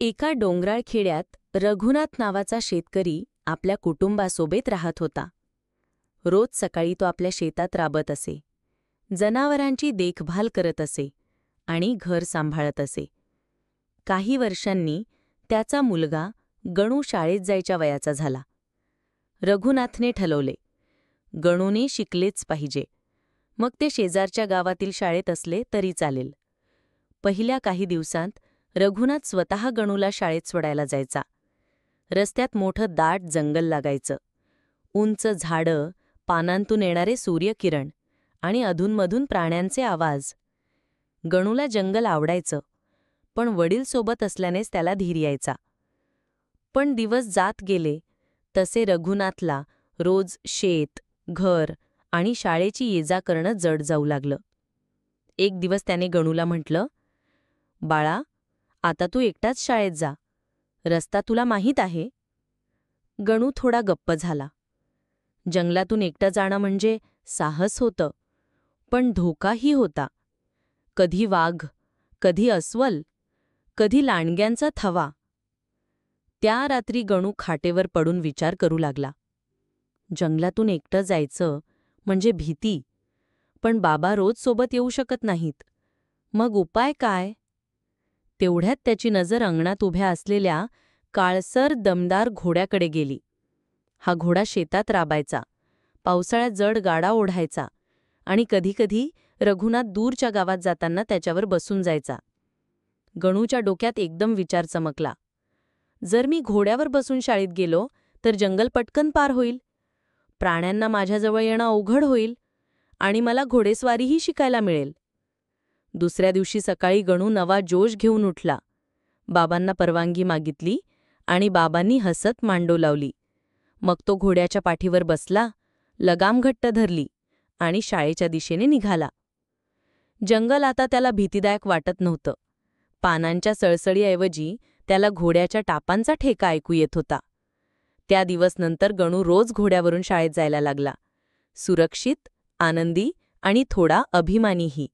एका डोंगराळ खेड्यात रघुनाथ नावाचा शेतकरी आपल्या कुटुंबासोबत राहत होता. रोज सकाळी तो आपल्या शेतात राबत असे, जनावरांची देखभाल करत असे आणि घर सांभाळत असे. काही वर्षांनी त्याचा मुलगा गणू शाळेत जायच्या वयाचा झाला. रघुनाथने ठरवले, गणूने शिकलेच पाहिजे, मग ते शेजारच्या गावातील शाळेत असले तरी चालेल. पहिल्या काही दिवसांत रघुनाथ स्वतः गणूला शाळेत सोडायला जायचा. रस्त्यात मोठं दाट जंगल लागायचं. उंच झाडं, पानांतून येणारे सूर्यकिरण आणि अधूनमधून प्राण्यांचे आवाज. गणूला जंगल आवडायचं, पण वडील सोबत असल्यानेच त्याला धीर यायचा. पण दिवस जात गेले तसे रघुनाथला रोज शेत, घर आणि शाळेची ये-जा करणं जड जाऊ लागलं. एक दिवस त्याने गणूला म्हटलं, बाळा, आता तू एकटाच शाळेत जा. रस्ता तुला माहीत आहे. गणू थोडा गप्प झाला. जंगलातून एकटं जाणं म्हणजे साहस होतं, पण धोकाही होता. कधी वाघ, कधी अस्वल, कधी लांडग्यांचा थवा. त्या रात्री गणू खाटेवर पडून विचार करू लागला. जंगलातून एकटं जायचं म्हणजे भीती, पण बाबा रोज सोबत येऊ शकत नाहीत. मग उपाय काय? तेवढ्यात त्याची नजर अंगणात उभ्या असलेल्या काळसर दमदार घोड्याकडे गेली. हा घोडा शेतात राबायचा, पावसाळ्यात जड गाडा ओढायचा आणि कधीकधी रघुनाथ दूरच्या गावात जाताना त्याच्यावर बसून जायचा. गणूच्या डोक्यात एकदम विचार चमकला. जर मी घोड्यावर बसून शाळेत गेलो तर जंगल पटकन पार होईल, प्राण्यांना माझ्याजवळ येणं अवघड होईल आणि मला घोडेस्वारीही शिकायला मिळेल. दुसऱ्या दिवशी सकाळी गणू नवा जोश घेऊन उठला. बाबांना परवानगी मागितली आणि बाबांनी हसत मांडो लावली. मग तो घोड्याच्या पाठीवर बसला, लगाम घट्ट धरली आणि शाळेच्या दिशेने निघाला. जंगल आता त्याला भीतीदायक वाटत नव्हतं. पानांच्या सळसळीऐवजी त्याला घोड्याच्या टापांचा ठेका ऐकू येत होता. त्या दिवसनंतर गणू रोज घोड्यावरून शाळेत जायला लागला, सुरक्षित, आनंदी आणि थोडा अभिमानीही.